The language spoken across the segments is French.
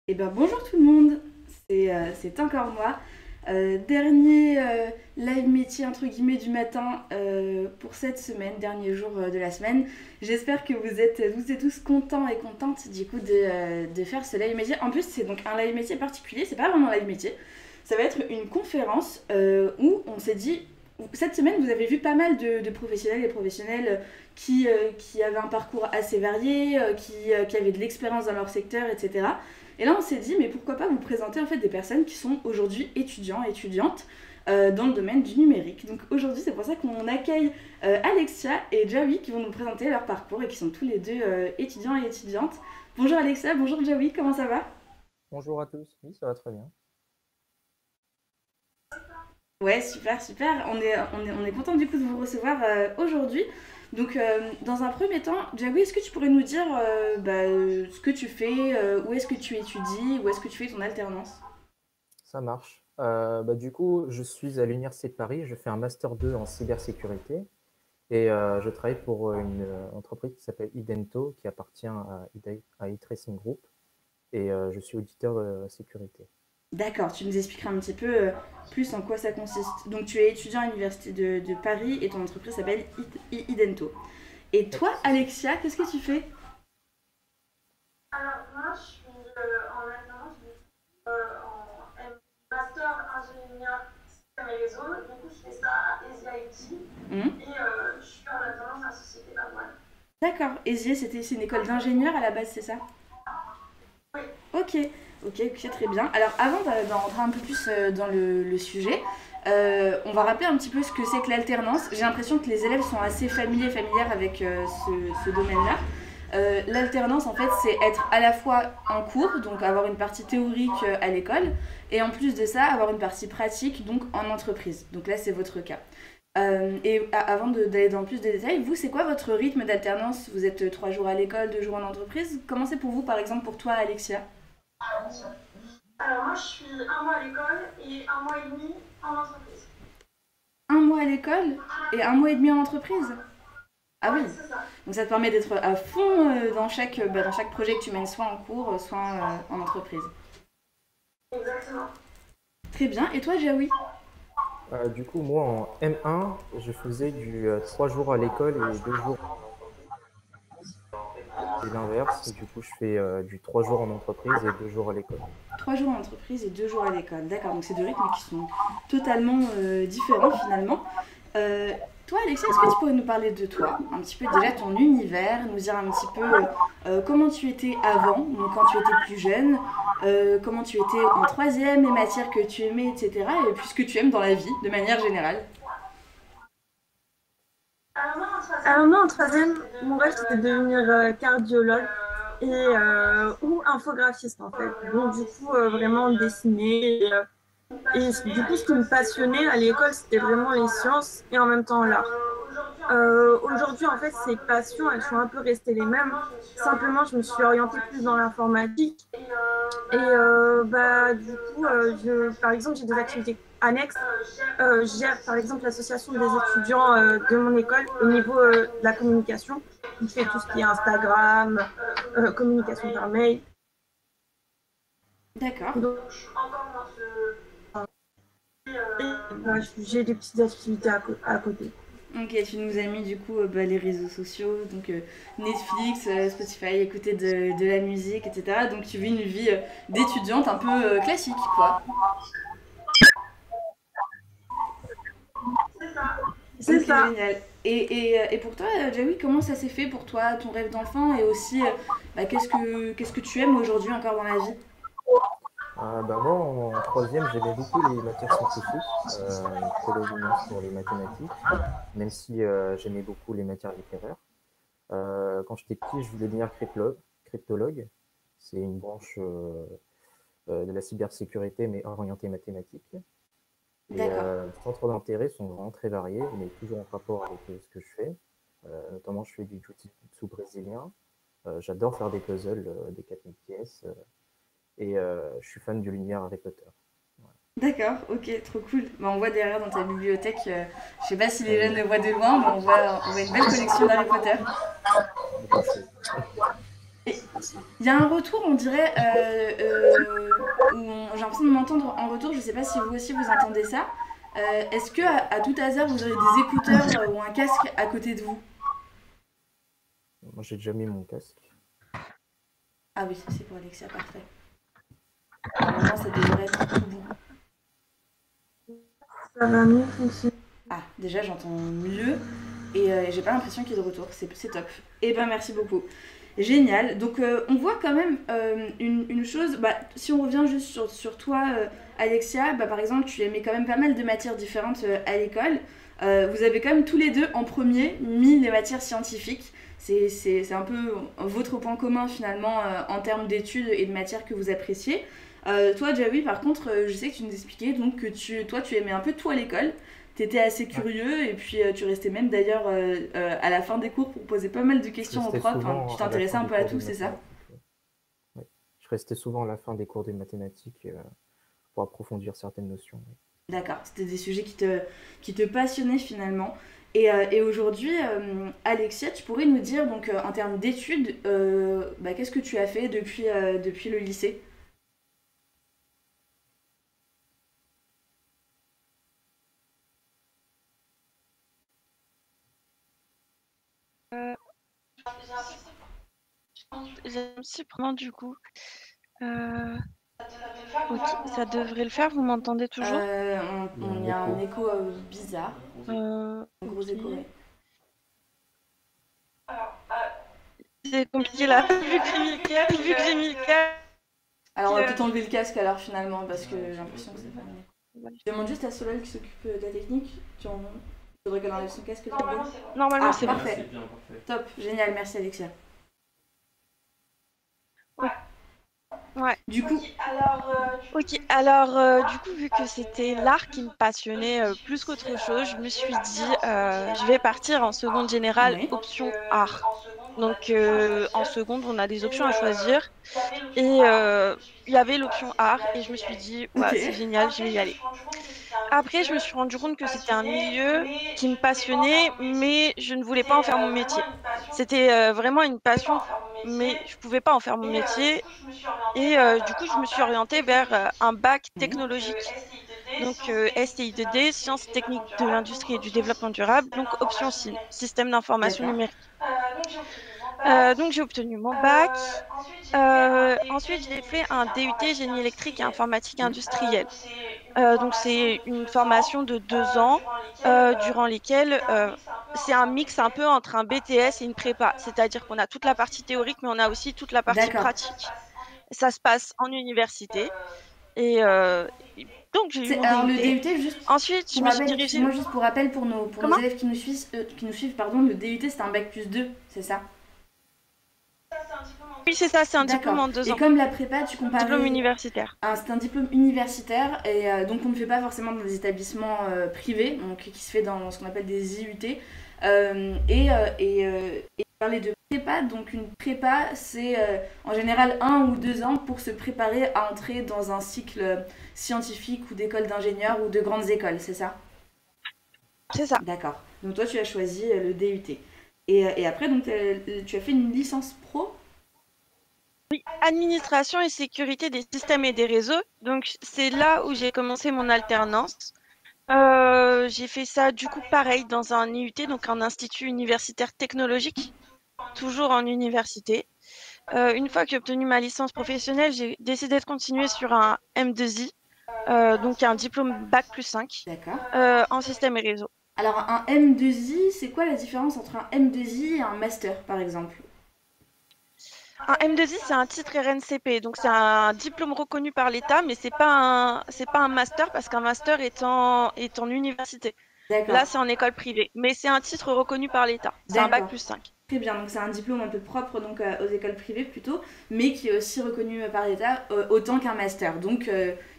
Eh ben bonjour tout le monde, c'est encore moi. Dernier live métier entre guillemets du matin pour cette semaine, dernier jour de la semaine. J'espère que vous êtes tous et tous contents et contentes du coup de faire ce live métier. En plus c'est donc un live métier particulier, c'est pas vraiment un live métier. Ça va être une conférence où on s'est dit, cette semaine vous avez vu pas mal de professionnels et professionnels qui avaient un parcours assez varié, qui avaient de l'expérience dans leur secteur, etc. Et là, on s'est dit, mais pourquoi pas vous présenter en fait des personnes qui sont aujourd'hui étudiants et étudiantes dans le domaine du numérique. Donc aujourd'hui, c'est pour ça qu'on accueille Alexia et Jawi qui vont nous présenter leur parcours et qui sont tous les deux étudiants et étudiantes. Bonjour Alexia, bonjour Jawi, comment ça va? Bonjour à tous, oui, ça va très bien. Ouais, super, super. On est content du coup de vous recevoir aujourd'hui. Donc, dans un premier temps, Jawi, est-ce que tu pourrais nous dire ce que tu fais, où est-ce que tu étudies, où est-ce que tu fais ton alternance? Ça marche. Du coup, je suis à l'Université de Paris, je fais un Master 2 en cybersécurité et je travaille pour une entreprise qui s'appelle Idento, qui appartient à iTracing Group et je suis auditeur sécurité. D'accord, tu nous expliqueras un petit peu plus en quoi ça consiste. Donc tu es étudiant à l'université de Paris et ton entreprise s'appelle Idento. Et Oui, toi, c'est ça. Alexia, qu'est-ce que tu fais? Alors, moi, je suis en alternance en master ingénieur système et réseau. Du coup, je fais ça à ESIA IT Hmm. et je suis en alternance à la Société Laval. D'accord, Esier, c'est une école d'ingénieurs à la base, c'est ça? Oui, Ok, ok, très bien. Alors avant d'en rentrer un peu plus dans le sujet, on va rappeler un petit peu ce que c'est que l'alternance. J'ai l'impression que les élèves sont assez familières avec ce domaine-là. L'alternance, en fait, c'est être à la fois en cours, donc avoir une partie théorique à l'école, et en plus de ça, avoir une partie pratique, donc en entreprise. Donc là, c'est votre cas. Avant d'aller dans plus de détails, vous, c'est quoi votre rythme d'alternance? Vous êtes 3 jours à l'école, 2 jours en entreprise? Comment c'est pour vous, par exemple, pour toi, Alexia? alors moi, je suis un mois à l'école et un mois et demi en entreprise. 1 mois à l'école et 1 mois et demi en entreprise? Ah Ouais, oui, c'est ça, donc ça te permet d'être à fond dans chaque projet que tu mènes, soit en cours, soit en entreprise. exactement. Très bien, et toi, Jaoui? Du coup, moi en M1, je faisais du 3 jours à l'école et 2 jours et l'inverse. Du coup, je fais du 3 jours en entreprise et 2 jours à l'école. 3 jours en entreprise et 2 jours à l'école. D'accord, donc c'est deux rythmes qui sont totalement différents finalement. Euh, Toi, Alexia, est-ce que tu pourrais nous parler de toi, un petit peu déjà ton univers, nous dire un petit peu comment tu étais avant, donc quand tu étais plus jeune, comment tu étais en troisième, les matières que tu aimais, etc. Et puis ce que tu aimes dans la vie, de manière générale. Alors moi, en troisième, mon rêve, c'était de devenir cardiologue ou infographiste, en fait. Donc, du coup, vraiment dessiner. Et du coup, ce qui me passionnait à l'école, c'était vraiment les sciences et en même temps l'art. Aujourd'hui, en fait, ces passions, elles sont un peu restées les mêmes. Simplement, je me suis orientée plus dans l'informatique. Et du coup, par exemple, j'ai des activités annexes. Je gère, par exemple, l'association des étudiants de mon école au niveau de la communication. Je fais tout ce qui est Instagram, communication par mail. D'accord. Donc, j'ai des petites activités à côté. Ok, tu nous as mis du coup les réseaux sociaux, donc Netflix, Spotify, écouter de la musique, etc. Donc tu vis une vie d'étudiante un peu classique, quoi. C'est Ok, ça. génial. Et pour toi, Jawi, comment ça s'est fait pour toi, ton rêve d'enfant, et aussi qu'est-ce que tu aimes aujourd'hui encore dans la vie? Moi, en troisième, j'aimais beaucoup les matières scientifiques, une prédominance pour les mathématiques, même si j'aimais beaucoup les matières littéraires. Quand j'étais petit, je voulais devenir cryptologue. C'est une branche de la cybersécurité, mais orientée mathématiques. Et D'accord. les centres d'intérêt sont vraiment très variés, mais toujours en rapport avec ce que je fais. Notamment, je fais du jiu-jitsu brésilien. J'adore faire des puzzles, des 4000 pièces. Et je suis fan de l'univers Harry Potter. Voilà. D'accord, ok, trop cool. Bah, on voit derrière dans ta bibliothèque, je sais pas si les jeunes Oui, le voient de loin, mais on voit une belle collection d'Harry Potter. beaucoup de choses. Il y a un retour, on dirait, j'ai l'impression de m'entendre en retour, je sais pas si vous aussi vous entendez ça. Est-ce que à tout hasard vous aurez des écouteurs ou un casque à côté de vous? Moi, j'ai déjà mis mon casque. Ah oui, c'est pour Alexia, parfait. Normalement, ça devrait être tout bon. Ça va mieux fonctionner. Ah, déjà j'entends mieux et j'ai pas l'impression qu'il y ait de retour, c'est top. Et ben merci beaucoup. Génial. Donc on voit quand même une chose, bah, si on revient juste sur toi, Alexia, bah, par exemple, tu aimais quand même pas mal de matières différentes à l'école. Vous avez quand même tous les deux en premier mis les matières scientifiques. C'est un peu votre point commun finalement en termes d'études et de matières que vous appréciez. Toi, Jawi, par contre, je sais que tu nous expliquais donc que toi, tu aimais un peu tout à l'école. T'étais assez Ouais. curieux et puis tu restais même d'ailleurs à la fin des cours pour poser pas mal de Je questions aux restais profs. Enfin, tu souvent à la t'intéressais fin un des peu à cours de tout, c'est ça? mathématiques. Ouais. Je restais souvent à la fin des cours de mathématiques pour approfondir certaines notions. Ouais. D'accord, c'était des sujets qui te passionnaient finalement. Et aujourd'hui, Alexia, tu pourrais nous dire, donc en termes d'études, bah, qu'est-ce que tu as fait depuis le lycée? Euh, J'aime si prendre du coup. Euh, ok, ça devrait le faire. Vous m'entendez toujours? Il y a un Y a un écho. écho bizarre, un gros Ok. écho, ouais. C'est compliqué là. Vu que j'ai mis le casque, Alors on va peut-être enlever le casque alors finalement parce que j'ai l'impression que c'est pas mieux. ouais. Je demande juste à Solal qui s'occupe de la technique. Tu en... faudrait qu'elle enlève son casque. Normalement, Ah, c'est bon. parfait. Top, génial, merci Alexia. Ouais. Du coup, Ok, alors du coup, vu que c'était l'art qui me passionnait plus qu'autre chose, je me suis dit, je vais partir en seconde générale, ouais. option art. Donc en seconde, on a des options à choisir. Et il y avait l'option art, et je me suis dit, Ok. ouais, c'est génial, je vais y aller. Après, je me suis rendu compte que c'était un milieu qui me passionnait, mais je ne voulais pas en faire mon métier. C'était vraiment une passion, mais je pouvais pas en faire mon métier. Et du coup, je me suis orientée vers un bac Ouais. technologique, donc STI2D, sciences techniques de l'industrie et du développement durable, donc option SIN, système d'information D'accord. numérique. Donc j'ai obtenu mon bac. Ensuite, j'ai fait un DUT génie électrique et informatique Ouais. industrielle. Donc c'est une formation de 2 ans durant lesquelles c'est un mix un peu entre un BTS et une prépa. C'est-à-dire qu'on a toute la partie théorique, mais on a aussi toute la partie D'accord. pratique. Ça se passe en université. Et donc j'ai eu mon Alors le DUT. DUT, juste Ensuite, je pour me suis rappel, dirigée. excuse-moi, juste pour rappel pour nos Comment? élèves qui nous suivent, pardon, le DUT c'est un bac plus 2, c'est ça? Oui, c'est ça, c'est un diplôme D'accord. en deux Et ans. comme la prépa, tu Diplôme comparais. universitaire. Ah, c'est un diplôme universitaire et donc on ne fait pas forcément dans des établissements privés, donc qui se fait dans ce qu'on appelle des IUT. Et parler de prépa, donc une prépa, c'est en général 1 ou 2 ans pour se préparer à entrer dans un cycle scientifique ou d'école d'ingénieur ou de grandes écoles, c'est ça? C'est ça. D'accord. Donc toi, tu as choisi le DUT. Et après, donc, tu as fait une licence pro. Administration et sécurité des systèmes et des réseaux. Donc c'est là où j'ai commencé mon alternance. J'ai fait ça du coup pareil dans un IUT, donc un institut universitaire technologique, toujours en université. Une fois que j'ai obtenu ma licence professionnelle, j'ai décidé de continuer sur un M2I, donc un diplôme Bac plus 5 D'accord. en système et réseau. Alors, un M2I, c'est quoi la différence entre un M2I et un master, par exemple? Un M2I, c'est un titre RNCP, donc c'est un diplôme reconnu par l'État, mais c'est pas un master parce qu'un master est en université. D'accord. Là, c'est en école privée, mais c'est un titre reconnu par l'État. C'est un Bac D'accord. plus 5. Très bien, donc c'est un diplôme un peu propre donc aux écoles privées plutôt, mais qui est aussi reconnu par l'État autant qu'un master, donc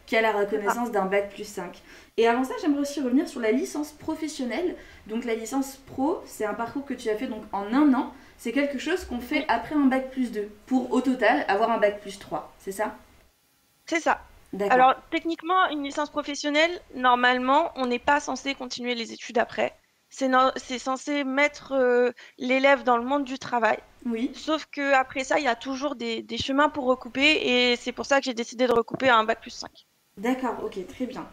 qui a la Ah, reconnaissance d'un bac plus 5. Et avant ça, j'aimerais aussi revenir sur la licence professionnelle. Donc la licence pro, c'est un parcours que tu as fait donc en 1 an. C'est quelque chose qu'on fait oui, après un bac plus 2 pour au total avoir un bac plus 3, c'est ça? c'est ça. D'accord. Alors, techniquement, une licence professionnelle, normalement, on n'est pas censé continuer les études après. c'est censé mettre l'élève dans le monde du travail. Oui, Sauf que après ça, il y a toujours des chemins pour recouper et c'est pour ça que j'ai décidé de recouper à un bac plus 5. d'accord, ok, très bien.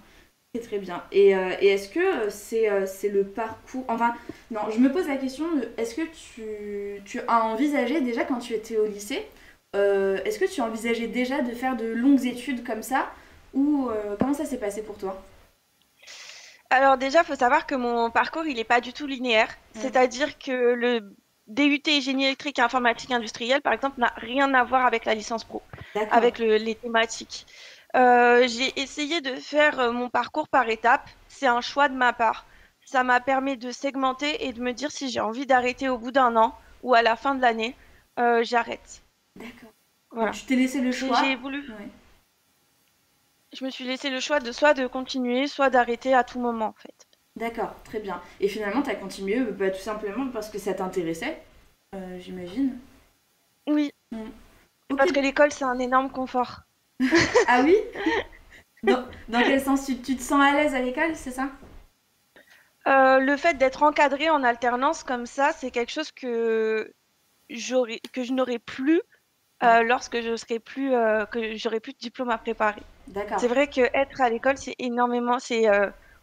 Très très bien. Et est-ce que c'est le parcours... Enfin, non, je me pose la question, est-ce que tu as envisagé déjà quand tu étais au lycée, est-ce que tu envisageais déjà de faire de longues études comme ça, ou comment ça s'est passé pour toi? Alors déjà, il faut savoir que mon parcours, il n'est pas du tout linéaire. Mm. C'est-à-dire que le DUT génie électrique et informatique industrielle, par exemple, n'a rien à voir avec la licence pro, D'accord, avec les thématiques. J'ai essayé de faire mon parcours par étapes. C'est un choix de ma part. Ça m'a permis de segmenter et de me dire si j'ai envie d'arrêter au bout d'un an ou à la fin de l'année, j'arrête. d'accord. Donc Voilà. tu t'es laissé le J'ai choix? voulu, Ouais. je me suis laissé le choix de soit de continuer, soit d'arrêter à tout moment, en fait. D'accord, très bien. Et finalement, tu as continué bah, tout simplement parce que ça t'intéressait, j'imagine. Oui, Mm. Ok. parce que l'école, c'est un énorme confort. Ah oui? Dans quel sens tu te sens à l'aise à l'école, c'est ça? Le fait d'être encadrée en alternance comme ça, c'est quelque chose que je n'aurais plus Ouais, lorsque je serai plus que j'aurai plus de diplôme à préparer. d'accord. C'est vrai que être à l'école, c'est énormément,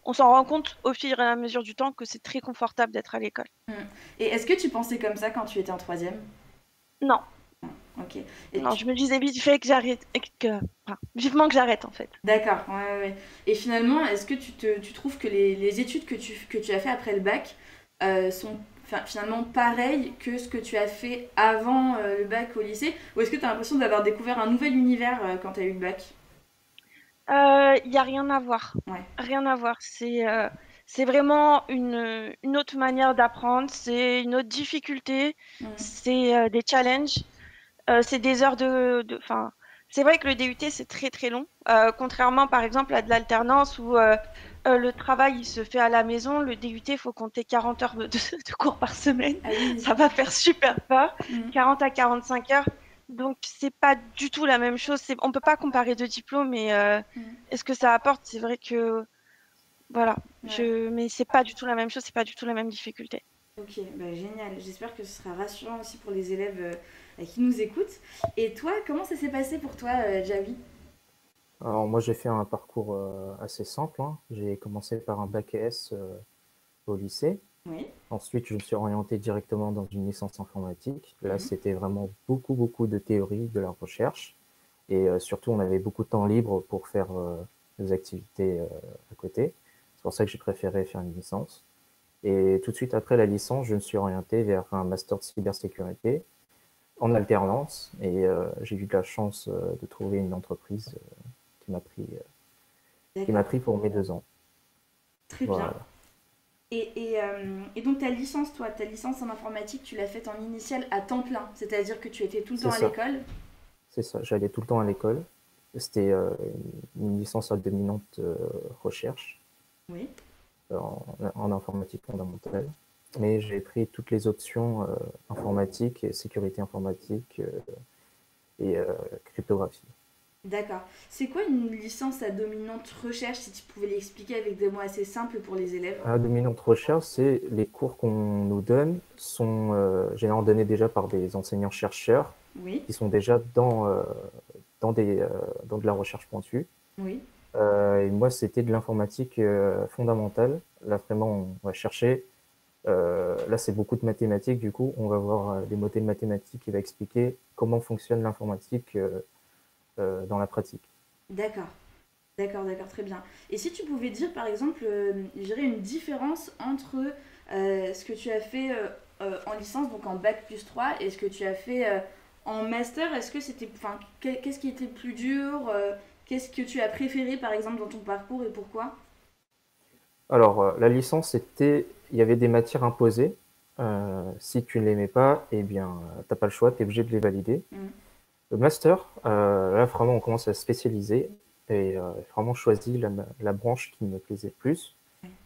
on s'en rend compte au fur et à mesure du temps que c'est très confortable d'être à l'école. Mm. Et est-ce que tu pensais comme ça quand tu étais en troisième? Non, Ok. non, je me disais vite fait que j'arrête, enfin, vivement que j'arrête en fait. D'accord, ouais, ouais, ouais. Et finalement, est-ce que tu trouves que les études que tu as fait après le bac sont finalement pareilles que ce que tu as fait avant le bac au lycée? Ou est-ce que tu as l'impression d'avoir découvert un nouvel univers quand tu as eu le bac? Il y a rien à voir. Ouais. Rien à voir. C'est vraiment une autre manière d'apprendre, c'est une autre difficulté, Mm. c'est des challenges, c'est des heures enfin, c'est vrai que le DUT, c'est très très long. Contrairement par exemple à de l'alternance où le travail il se fait à la maison, le DUT, il faut compter 40 heures de cours par semaine. Ah oui. Ça va faire super peur. Mm. 40 à 45 heures. Donc, c'est pas du tout la même chose. On peut pas comparer deux diplômes, mais Mm. est-ce que ça apporte? C'est vrai que, voilà. Ouais. Mais c'est pas du tout la même chose, c'est pas du tout la même difficulté. Ok, bah génial. J'espère que ce sera rassurant aussi pour les élèves qui nous écoutent. Et toi, comment ça s'est passé pour toi, Javi? Alors moi j'ai fait un parcours assez simple, hein. J'ai commencé par un bac S au lycée. Oui. Ensuite, je me suis orienté directement dans une licence informatique. Là, Mhm. c'était vraiment beaucoup de théorie, de la recherche. Et surtout, on avait beaucoup de temps libre pour faire des activités à côté. C'est pour ça que j'ai préféré faire une licence. Et tout de suite après la licence, je me suis orienté vers un master de cybersécurité en alternance. Et j'ai eu de la chance de trouver une entreprise qui m'a pris, qui m'a D'accord, pris pour mes 2 ans. très bien. Voilà. Et donc ta licence, toi, ta licence en informatique, tu l'as faite en initiale à temps plein, c'est-à-dire que tu étais tout le temps C'est à ça. l'école? C'est ça. J'allais tout le temps à l'école. C'était une licence à dominante recherche Oui. en informatique fondamentale. Mais j'ai pris toutes les options informatique, et sécurité informatique et cryptographie. D'accord. C'est quoi une licence à dominante recherche, si tu pouvais l'expliquer avec des mots assez simples pour les élèves? À dominante recherche, c'est les cours qu'on nous donne sont généralement donnés déjà par des enseignants-chercheurs Oui, qui sont déjà dans de la recherche pointue. oui. Et moi, c'était de l'informatique fondamentale. Là, vraiment, on va chercher. Là, c'est beaucoup de mathématiques. Du coup, on va voir des modèles mathématiques qui va expliquer comment fonctionne l'informatique dans la pratique. D'accord. D'accord, d'accord, très bien. Et si tu pouvais dire, par exemple, je dirais une différence entre ce que tu as fait en licence, donc en bac plus 3, et ce que tu as fait en master, est-ce que c'était, enfin, qu'est-ce qui était le plus dur qu'est-ce que tu as préféré, par exemple, dans ton parcours et pourquoi? Alors, la licence, il y avait des matières imposées. Si tu ne l'aimais pas, eh bien, t'as pas le choix, tu es obligé de les valider. Mm. Le master, là, vraiment, on commence à se spécialiser et vraiment choisi la branche qui me plaisait le plus.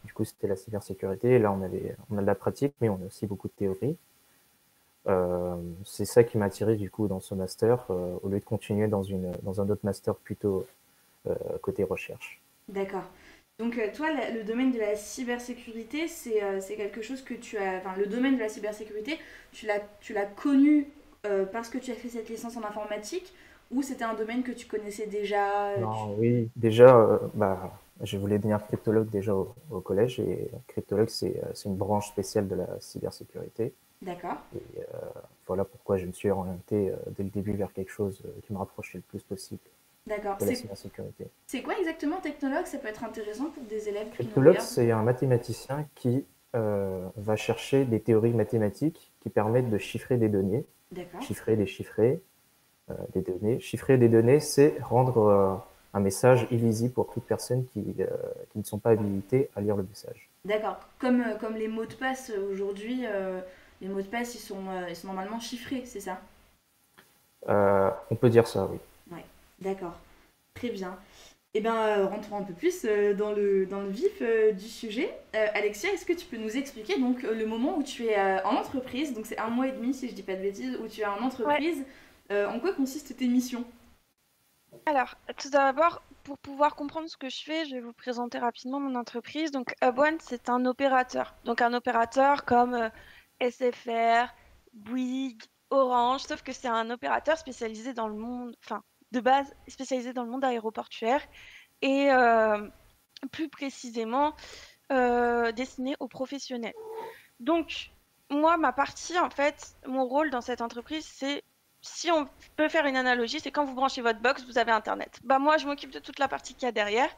Du coup, c'était la cybersécurité. Là, on a de la pratique, mais on a aussi beaucoup de théorie. C'est ça qui m'a attiré du coup dans ce master, au lieu de continuer dans un autre master plutôt côté recherche. D'accord. Donc toi, le domaine de la cybersécurité, c'est quelque chose que tu as... Enfin, le domaine de la cybersécurité, tu l'as connu parce que tu as fait cette licence en informatique ou c'était un domaine que tu connaissais déjà Non, oui, déjà, je voulais devenir cryptologue déjà au collège et cryptologue, c'est une branche spéciale de la cybersécurité. D'accord, Et voilà pourquoi je me suis orienté dès le début vers quelque chose qui me rapprochait le plus possible d'accord. de la cybersécurité. C'est quoi exactement technologue? Ça peut être intéressant pour des élèves qui nous Cryptologue, regardent. c'est un mathématicien qui va chercher des théories mathématiques qui permettent de chiffrer des données, D'accord, chiffrer, déchiffrer des données. Chiffrer des données, c'est rendre un message illisible pour toute personne qui ne sont pas habilitées à lire le message. d'accord. Comme les mots de passe aujourd'hui, les mots de passe, ils sont normalement chiffrés, c'est ça? On peut dire ça, oui. Ouais, d'accord. Très bien. Eh bien, rentrons un peu plus dans le vif du sujet. Alexia, est-ce que tu peux nous expliquer donc le moment où tu es en entreprise, donc c'est un mois et demi si je dis pas de bêtises, où tu es en Ouais. entreprise, en quoi consistent tes missions? Alors, tout d'abord, pour pouvoir comprendre ce que je fais, je vais vous présenter rapidement mon entreprise. Donc, Hubone, c'est un opérateur. Donc, un opérateur comme SFR, Bouygues, Orange, sauf que c'est un opérateur spécialisé dans le monde, enfin, de base spécialisé dans le monde aéroportuaire et plus précisément destiné aux professionnels. Donc, moi, ma partie, en fait, mon rôle dans cette entreprise, c'est, si on peut faire une analogie, c'est quand vous branchez votre box, vous avez Internet. Bah, moi, je m'occupe de toute la partie qu'il y a derrière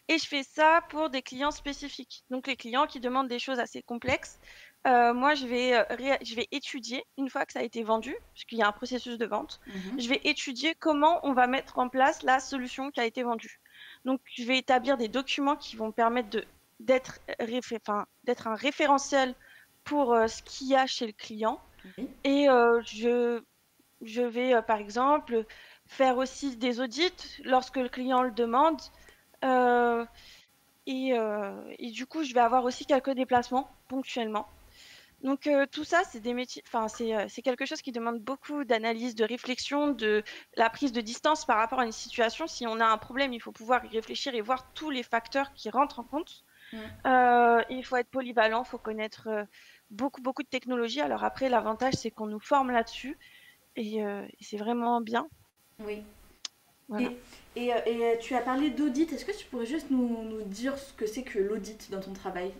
et je fais ça pour des clients spécifiques. Donc, les clients qui demandent des choses assez complexes, moi, je vais étudier, une fois que ça a été vendu, puisqu'il y a un processus de vente, Mhm. je vais étudier comment on va mettre en place la solution qui a été vendue. Donc, je vais établir des documents qui vont permettre d'être un référentiel pour ce qu'il y a chez le client. Oui. Et je vais, par exemple, faire aussi des audits lorsque le client le demande. Euh, et du coup, je vais avoir aussi quelques déplacements ponctuellement. Donc tout ça, c'est des métiers, enfin c'est quelque chose qui demande beaucoup d'analyse, de réflexion, de la prise de distance par rapport à une situation. Si on a un problème, il faut pouvoir y réfléchir et voir tous les facteurs qui rentrent en compte. Mm. Il faut être polyvalent, il faut connaître beaucoup de technologies. Alors après, l'avantage, c'est qu'on nous forme là-dessus et c'est vraiment bien. Oui. Voilà. Et, tu as parlé d'audit. Est-ce que tu pourrais juste nous dire ce que c'est que l'audit dans ton travail?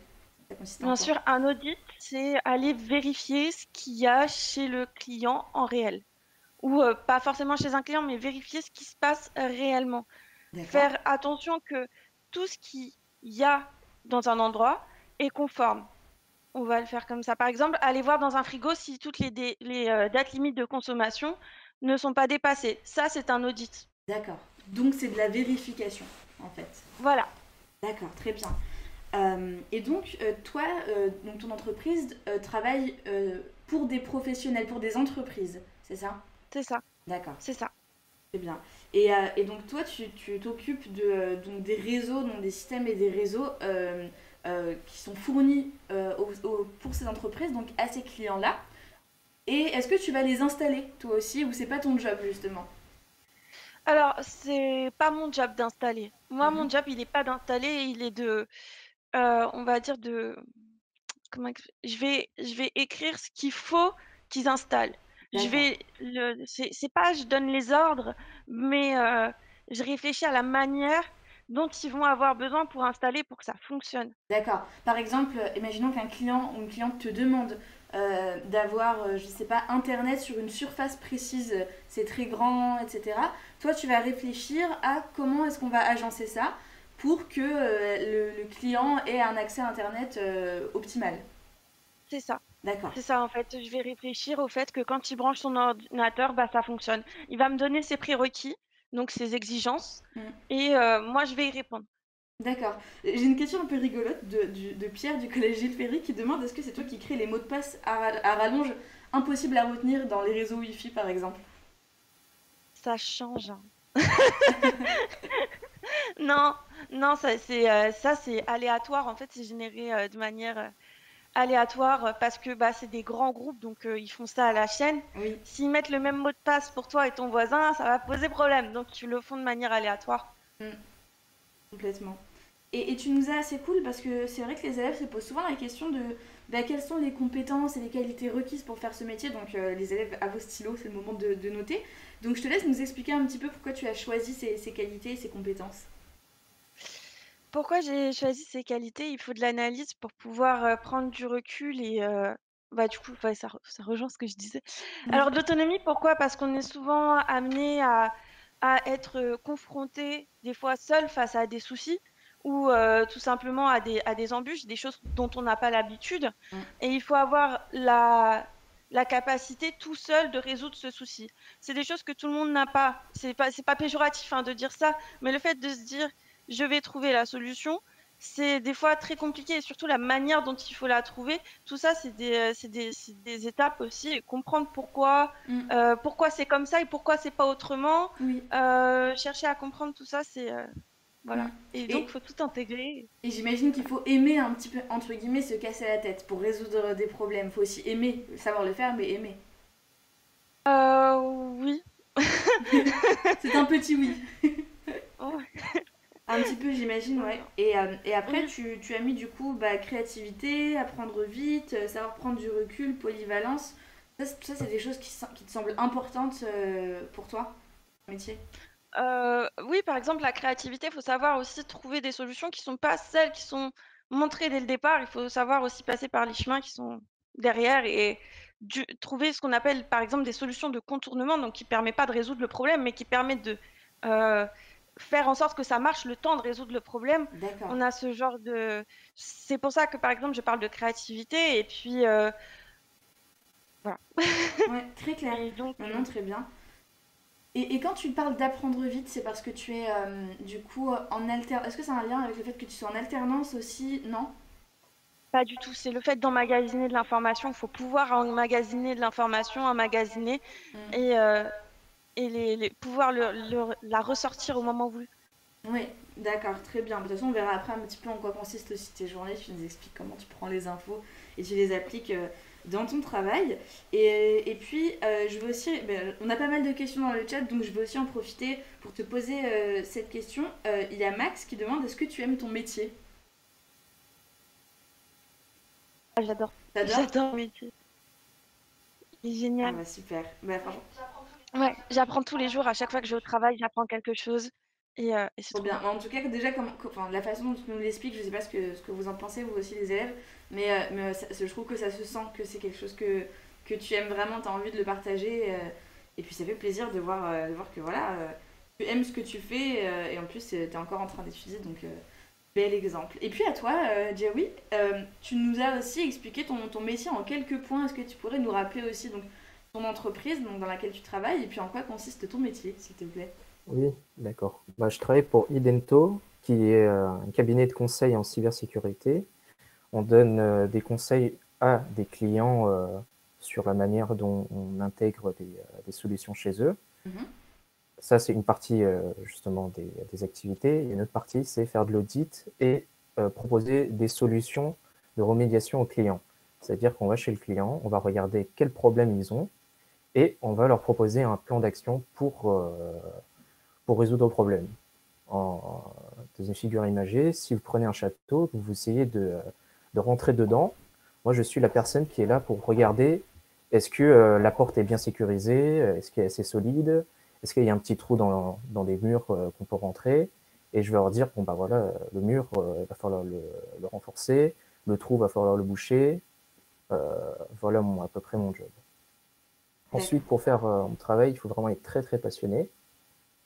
Ça consiste en Bien quoi? sûr, un audit, c'est aller vérifier ce qu'il y a chez le client en réel. Ou pas forcément chez un client, mais vérifier ce qui se passe réellement. D'accord. Faire attention que tout ce qu'il y a dans un endroit est conforme. On va le faire comme ça. Par exemple, aller voir dans un frigo si toutes les dates limites de consommation ne sont pas dépassées. Ça, c'est un audit. D'accord. Donc c'est de la vérification, en fait. Voilà, D'accord, très bien. Et donc, toi, donc ton entreprise travaille pour des professionnels, pour des entreprises, c'est ça? c'est ça, D'accord, c'est ça. très bien. Et donc, toi, tu t'occupes donc des réseaux, donc des systèmes et des réseaux qui sont fournis pour ces entreprises, donc à ces clients-là. Et est-ce que tu vas les installer, toi aussi, ou c'est pas ton job, justement? Alors, c'est pas mon job d'installer. Moi, mon Mhm. job, il n'est pas d'installer, il est on va dire je vais écrire ce qu'il faut qu'ils installent. D'accord. C'est pas je donne les ordres, mais je réfléchis à la manière dont ils vont avoir besoin pour installer pour que ça fonctionne. D'accord. Par exemple, imaginons qu'un client ou une cliente te demande d'avoir, je sais pas, Internet sur une surface précise, c'est très grand, etc. Toi, tu vas réfléchir à comment est-ce qu'on va agencer ça pour que le client ait un accès à Internet optimal. C'est ça. D'accord. C'est ça, en fait. Je vais réfléchir au fait que quand il branche son ordinateur, bah, ça fonctionne. Il va me donner ses prérequis, donc ses exigences, Mm. et moi, je vais y répondre. D'accord. J'ai une question un peu rigolote de Pierre du collège Gilles Ferry qui demande est-ce que c'est toi qui crée les mots de passe à rallonge impossibles à retenir dans les réseaux Wi-Fi par exemple? Ça change, hein. Non, non, ça c'est aléatoire. En fait, c'est généré de manière aléatoire parce que bah, c'est des grands groupes, donc ils font ça à la chaîne. Oui. S'ils mettent le même mot de passe pour toi et ton voisin, ça va poser problème. Donc, ils le font de manière aléatoire. Mm. Complètement. Et tu nous as assez cool parce que c'est vrai que les élèves se posent souvent la question de quelles sont les compétences et les qualités requises pour faire ce métier. Donc les élèves à vos stylos, c'est le moment de noter. Donc je te laisse nous expliquer un petit peu pourquoi tu as choisi ces qualités et ces compétences. Pourquoi j'ai choisi ces qualités? Il faut de l'analyse pour pouvoir, prendre du recul et bah, du coup, ouais, ça rejoint ce que je disais. Alors Oui. de l'autonomie, pourquoi? Parce qu'on est souvent amené à être, confronté, des fois seul face à des soucis ou tout simplement à des embûches, des choses dont on n'a pas l'habitude Mm. et il faut avoir la capacité tout seul de résoudre ce souci. C'est des choses que tout le monde n'a pas. C'est pas péjoratif, hein, de dire ça, mais le fait de se dire: «Je vais trouver la solution», c'est des fois très compliqué et surtout la manière dont il faut la trouver. Tout ça, c'est des étapes aussi et comprendre Mm. pourquoi c'est comme ça et pourquoi c'est pas autrement. Oui. Chercher à comprendre tout ça, c'est, Mm. voilà et donc Et, faut tout intégrer. et j'imagine qu'il faut aimer un petit peu, entre guillemets, se casser la tête pour résoudre des problèmes. Il faut aussi aimer, savoir le faire, mais aimer. Oui. C'est un petit oui. Ouais, Un petit peu, j'imagine, non, ouais. non. Et après, Oui. tu as mis du coup créativité, apprendre vite, savoir prendre du recul, polyvalence. Ça c'est des choses qui te semblent importantes pour toi, ton métier. Oui, par exemple, la créativité, il faut savoir aussi trouver des solutions qui sont pas celles qui sont montrées dès le départ. Il faut savoir aussi passer par les chemins qui sont derrière et trouver ce qu'on appelle, par exemple, des solutions de contournement, donc qui permet pas de résoudre le problème, mais qui permettent de euh, faire en sorte que ça marche le temps de résoudre le problème. D'accord. On a ce genre de... C'est pour ça que, par exemple, je parle de créativité et puis voilà. Ouais, très clair. Et donc, Non, non, très bien. Et quand tu parles d'apprendre vite, c'est parce que tu es du coup en alternance. Est-ce que ça a un lien avec le fait que tu sois en alternance aussi? Non? pas du tout, c'est le fait d'emmagasiner de l'information. Il faut pouvoir emmagasiner de l'information, emmagasiner Mm. et, pouvoir la ressortir au moment voulu. Oui, d'accord, très bien. De toute façon, on verra après un petit peu en quoi consistent aussi tes journées. Tu nous expliques comment tu prends les infos et tu les appliques dans ton travail. Et puis, je veux aussi. On a pas mal de questions dans le chat, donc je veux aussi en profiter pour te poser cette question. Il y a Max qui demande est-ce que tu aimes ton métier? Ah, j'adore. T'adores? J'adore le métier. C'est Ah génial. bah super. Bah, franchement, Ouais, j'apprends tous les jours. À chaque fois que je vais au travail, j'apprends quelque chose et c'est trop trop bien. bien. En tout cas, déjà, enfin, la façon dont tu nous l'expliques, je sais pas ce que vous en pensez, vous aussi les élèves, mais je trouve que ça se sent que c'est quelque chose que tu aimes vraiment, tu as envie de le partager. Et puis ça fait plaisir de voir que voilà, tu aimes ce que tu fais et en plus tu es encore en train d'étudier, donc bel exemple. Et puis à toi, Jerry, tu nous as aussi expliqué ton métier en quelques points. Est-ce que tu pourrais nous rappeler aussi donc, ton entreprise donc, dans laquelle tu travailles et puis en quoi consiste ton métier, s'il te plaît? Oui, d'accord. Bah, je travaille pour Idento, qui est un cabinet de conseil en cybersécurité. On donne des conseils à des clients sur la manière dont on intègre des solutions chez eux. Mhm. Ça, c'est une partie justement des activités. Et une autre partie, c'est faire de l'audit et proposer des solutions de remédiation aux clients. C'est-à-dire qu'on va chez le client, on va regarder quels problèmes ils ont et on va leur proposer un plan d'action pour résoudre le problème. Dans une figure imagée, si vous prenez un château, vous essayez de rentrer dedans, moi je suis la personne qui est là pour regarder est-ce que la porte est bien sécurisée, est-ce qu'elle est assez solide, est-ce qu'il y a un petit trou dans les murs qu'on peut rentrer, et je vais leur dire, bon bah voilà, le mur, il va falloir le renforcer, le trou, va falloir le boucher, voilà à peu près mon job. D'accord. Ensuite, pour faire mon travail, il faut vraiment être très très passionné.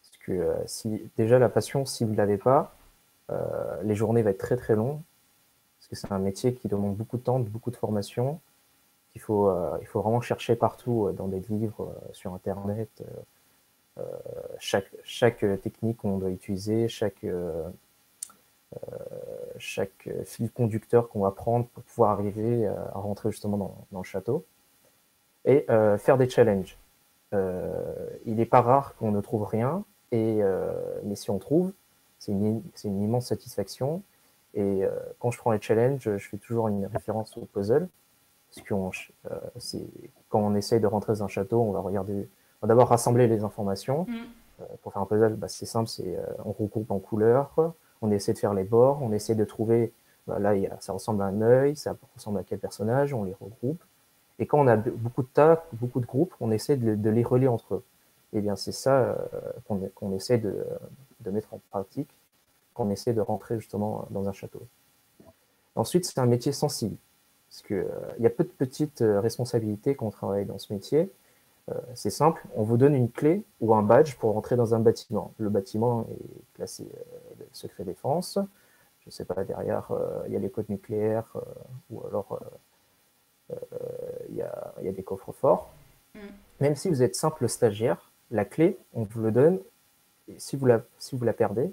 Parce que si déjà la passion, si vous ne l'avez pas, les journées vont être très très longues. Parce que c'est un métier qui demande beaucoup de temps, beaucoup de formation. Il faut vraiment chercher partout dans des livres, sur Internet, chaque technique qu'on doit utiliser, chaque fil conducteur qu'on va prendre pour pouvoir arriver à rentrer justement dans le château. Et faire des challenges. Il n'est pas rare qu'on ne trouve rien, mais si on trouve, c'est une immense satisfaction. Et quand je prends les challenges, je fais toujours une référence au puzzle. Parce que quand on essaye de rentrer dans un château, on va d'abord rassembler les informations. Mm. Pour faire un puzzle, c'est simple, on regroupe en couleurs, On essaie de faire les bords, on essaie de trouver, là, ça ressemble à un œil, ça ressemble à quel personnage, on les regroupe. Et quand on a beaucoup de tas, beaucoup de groupes, on essaie de les relier entre eux. Et bien, c'est ça qu'on essaie de mettre en pratique, qu'on essaie de rentrer justement dans un château. Ensuite, c'est un métier sensible, parce qu'il y a peu de petites responsabilités quand on travaille dans ce métier. C'est simple, on vous donne une clé ou un badge pour rentrer dans un bâtiment. Le bâtiment est classé secret défense. Je ne sais pas, derrière, il y a les codes nucléaires ou alors il y a des coffres forts. Même si vous êtes simple stagiaire, la clé, on vous le donne. Et si vous la perdez,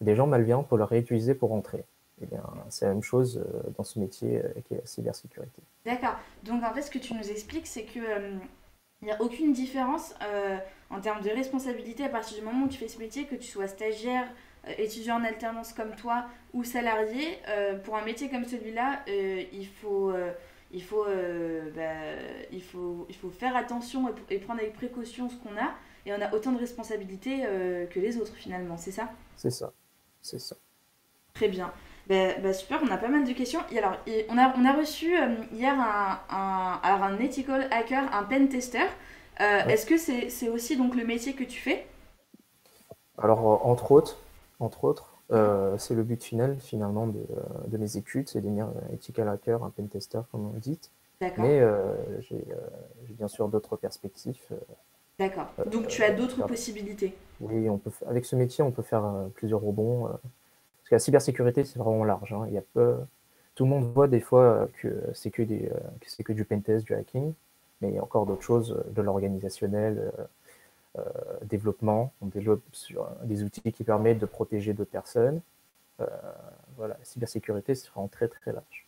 des gens malveillants peuvent la réutiliser pour rentrer. Eh bien, c'est la même chose dans ce métier qui est la cybersécurité. D'accord. Donc en fait, ce que tu nous expliques, c'est que il n'y a aucune différence en termes de responsabilité à partir du moment où tu fais ce métier, que tu sois stagiaire, étudiant en alternance comme toi ou salarié. Pour un métier comme celui-là, il faut faire attention et prendre avec précaution ce qu'on a. Et on a autant de responsabilités que les autres finalement, c'est ça? C'est ça, c'est ça. Très bien. Super, on a pas mal de questions. Et alors, on a reçu hier un ethical hacker, un pen tester. Ouais. Est-ce que c'est aussi donc le métier que tu fais? Alors, entre autres, c'est le but final finalement de mes études, c'est de devenir ethical hacker, un pen tester comme on dit. D'accord. Mais j'ai bien sûr d'autres perspectives. D'accord. Donc tu as d'autres possibilités. Oui, avec ce métier, on peut faire plusieurs rebonds. Parce que la cybersécurité, c'est vraiment large. Hein. Tout le monde voit des fois que c'est que du pentest, du hacking, mais il y a encore d'autres choses, de l'organisationnel, développement. On développe sur des outils qui permettent de protéger d'autres personnes. Voilà, la cybersécurité, c'est vraiment très très large.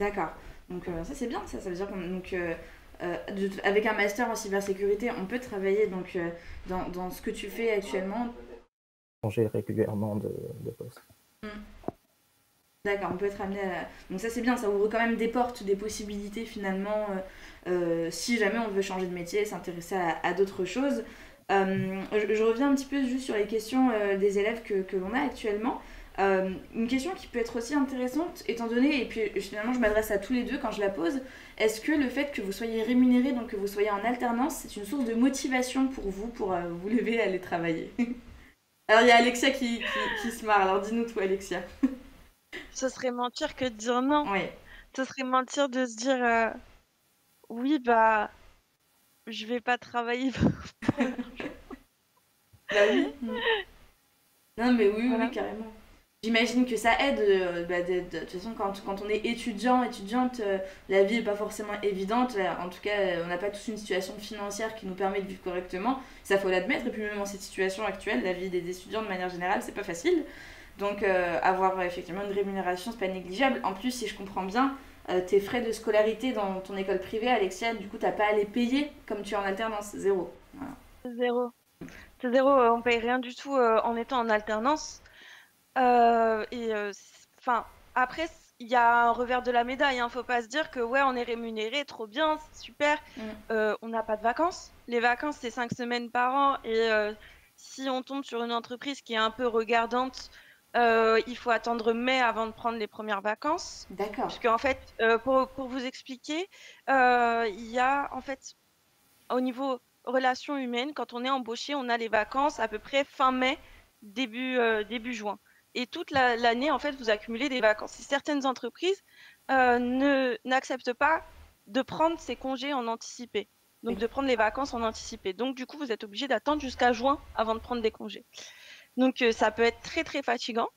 D'accord. Donc ça c'est bien, ça veut dire avec un master en cybersécurité, on peut travailler donc dans ce que tu fais actuellement. Changer régulièrement de poste. D'accord, on peut être amené à... Donc ça c'est bien, ça ouvre quand même des portes, des possibilités finalement, si jamais on veut changer de métier, s'intéresser à d'autres choses. Je reviens un petit peu juste sur les questions des élèves que l'on a actuellement. Une question qui peut être aussi intéressante, étant donné, et puis finalement je m'adresse à tous les deux quand je la pose, est-ce que le fait que vous soyez rémunéré, donc que vous soyez en alternance, c'est une source de motivation pour vous vous lever et aller travailler? Alors il y a Alexia qui se marre, alors dis-nous toi Alexia. Ce serait mentir que de dire non. Oui. Ce serait mentir de se dire oui, bah, je vais pas travailler pour l'argent. Bah oui. Non mais oui, Voilà. oui, carrément. J'imagine que ça aide, de toute façon quand on est étudiante, la vie n'est pas forcément évidente. En tout cas, on n'a pas tous une situation financière qui nous permet de vivre correctement. Ça faut l'admettre. Et puis même dans cette situation actuelle, la vie des étudiants de manière générale, c'est pas facile. Donc avoir effectivement une rémunération, c'est pas négligeable. En plus, si je comprends bien, tes frais de scolarité dans ton école privée, Alexia, du coup, t'as pas à les payer comme tu es en alternance, zéro. Voilà. Zéro. C'est zéro, on paye rien du tout en étant en alternance. Enfin, après, il y a un revers de la médaille. Faut pas se dire que ouais, on est rémunéré, trop bien, c'est super. On n'a pas de vacances. Les vacances, c'est 5 semaines par an. Et si on tombe sur une entreprise qui est un peu regardante, il faut attendre mai avant de prendre les premières vacances. D'accord. Parce qu'en fait, pour vous expliquer, il y a en fait, au niveau relations humaines, quand on est embauché, on a les vacances à peu près fin mai, début juin. Et toute l'année, en fait, vous accumulez des vacances. Et certaines entreprises n'acceptent pas de prendre ces congés en anticipé. Donc, de prendre les vacances en anticipé. Donc, du coup, vous êtes obligé d'attendre jusqu'à juin avant de prendre des congés. Donc, ça peut être très, très fatigant.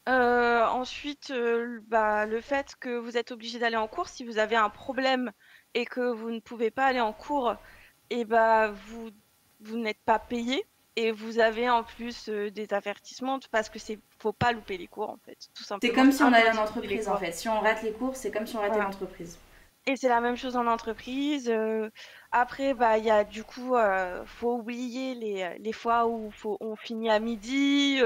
Ensuite, le fait que vous êtes obligé d'aller en cours, si vous avez un problème et que vous ne pouvez pas aller en cours, et vous n'êtes pas payé et vous avez en plus des avertissements parce que faut pas louper les cours en fait, tout simplement. C'est comme si on allait en entreprise en fait. Si on rate les cours, c'est comme si on ratait l'entreprise. Et c'est la même chose en entreprise. Après, il y a du coup, faut oublier les fois où on finit à midi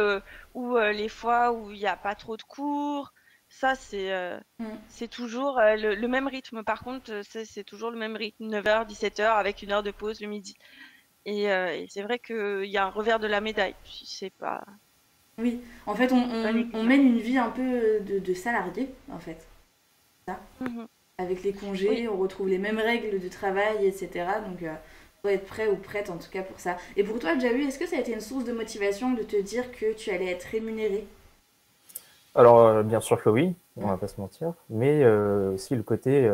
ou les fois où il n'y a pas trop de cours. Ça, c'est toujours le même rythme. Par contre, c'est toujours le même rythme, 9h, 17h, avec 1 heure de pause le midi. Et c'est vrai qu'il y a un revers de la médaille. C'est pas Oui, en fait, on mène une vie un peu de salarié, en fait. Ça. Mhm. Avec les Oui. congés, on retrouve les mêmes règles de travail, etc. Donc, faut être prêt ou prête en tout cas pour ça. Et pour toi, Javi, est-ce que ça a été une source de motivation de te dire que tu allais être rémunéré? Alors, bien sûr que oui, on va pas se mentir, mais aussi le côté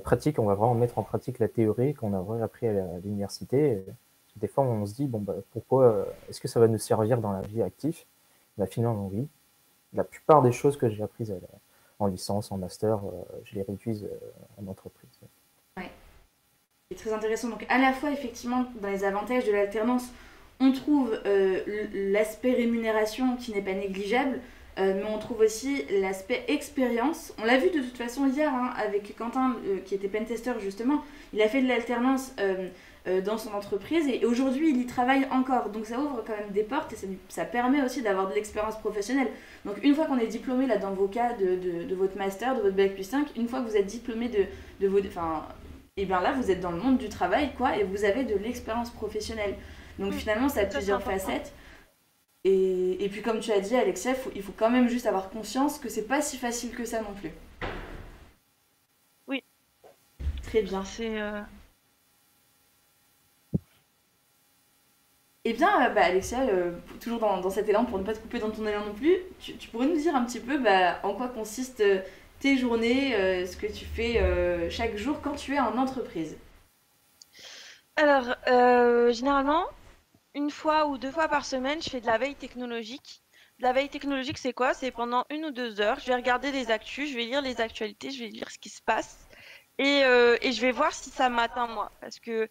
pratique, on va vraiment mettre en pratique la théorie qu'on a vraiment appris à l'université. Des fois, on se dit, bon, bah, pourquoi, est-ce que ça va nous servir dans la vie active? Bah, finalement, oui. La plupart des choses que j'ai apprises en licence, en master, je les réutilise en entreprise. Ouais, c'est très intéressant. Donc, à la fois, effectivement, dans les avantages de l'alternance, on trouve l'aspect rémunération qui n'est pas négligeable, mais on trouve aussi l'aspect expérience. On l'a vu de toute façon hier hein, avec Quentin, qui était pentester justement. Il a fait de l'alternance dans son entreprise et aujourd'hui il y travaille encore. Donc ça ouvre quand même des portes et ça permet aussi d'avoir de l'expérience professionnelle. Donc une fois qu'on est diplômé là dans vos cas de votre master, de votre bac plus 5, une fois que vous êtes diplômé de vos... Enfin, et bien là vous êtes dans le monde du travail quoi et vous avez de l'expérience professionnelle. Donc Mm. finalement ça a Ça, c'est plusieurs important. facettes. Et puis comme tu as dit Alexia, il faut quand même juste avoir conscience que c'est pas si facile que ça non plus. Oui, Très bien. c'est Eh bien, Alexia, toujours dans cet élan, pour ne pas te couper dans ton élan non plus, tu pourrais nous dire un petit peu en quoi consistent tes journées, ce que tu fais chaque jour quand tu es en entreprise. alors généralement une fois ou deux fois par semaine, je fais de la veille technologique. De la veille technologique, c'est quoi? C'est pendant 1 ou 2 heures, je vais regarder les actus, je vais lire les actualités, je vais lire ce qui se passe et je vais voir si ça m'atteint moi. Parce que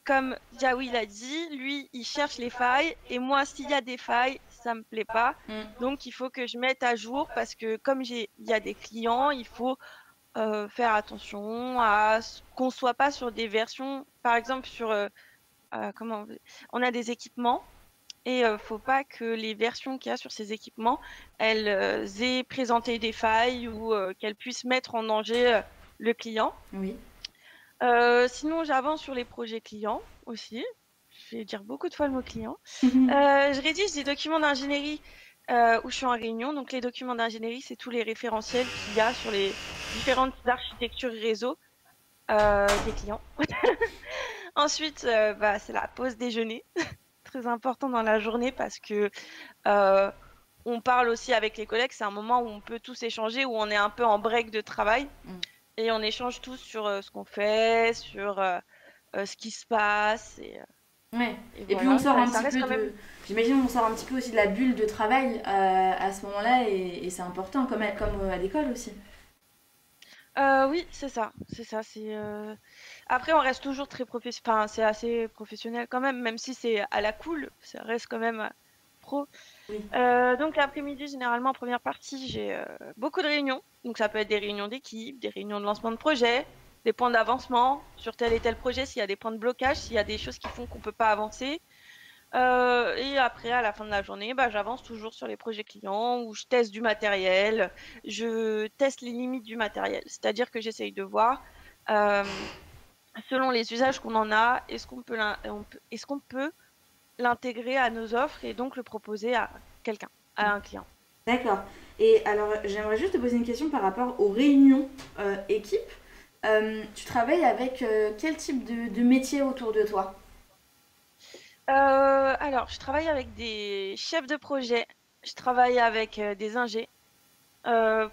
comme Jaoui l'a dit, lui, il cherche les failles et moi, s'il y a des failles, ça me plaît pas. Mm. Donc, il faut que je mette à jour parce que comme il y a des clients, il faut faire attention à ce qu'on soit pas sur des versions, par exemple sur on a des équipements et faut pas que les versions qu'il y a sur ces équipements, elles aient présenté des failles ou qu'elles puissent mettre en danger le client. Oui. Sinon, j'avance sur les projets clients aussi. Je vais dire beaucoup de fois le mot client. Je rédige des documents d'ingénierie où je suis en réunion. Donc, les documents d'ingénierie, c'est tous les référentiels qu'il y a sur les différentes architectures réseau des clients. Ensuite, c'est la pause déjeuner, très important dans la journée parce que euh, on parle aussi avec les collègues. C'est un moment où on peut tous échanger, où on est un peu en break de travail Mm. et on échange tous sur ce qu'on fait, sur ce qui se passe Ouais. et Et puis on voilà, sort un ça petit reste peu quand même. de... J'imagine on sort un petit peu aussi de la bulle de travail à ce moment-là et c'est important comme à l'école aussi. Oui, c'est ça, c'est ça. Après, on reste toujours très professionnel. Enfin, c'est assez professionnel quand même, même si c'est à la cool, ça reste quand même pro. Oui. Donc l'après-midi, généralement, en première partie, j'ai beaucoup de réunions. Donc ça peut être des réunions d'équipe, des réunions de lancement de projet, des points d'avancement sur tel et tel projet, s'il y a des points de blocage, s'il y a des choses qui font qu'on peut pas avancer. Et après, à la fin de la journée, j'avance toujours sur les projets clients où je teste du matériel, je teste les limites du matériel. C'est-à-dire que j'essaye de voir, euh, selon les usages qu'on en a, est-ce qu'on peut l'intégrer à nos offres et donc le proposer à quelqu'un, à un client. D'accord. Et alors j'aimerais juste te poser une question par rapport aux réunions équipe. Tu travailles avec quel type de métier autour de toi? Alors, je travaille avec des chefs de projet, je travaille avec des ingés,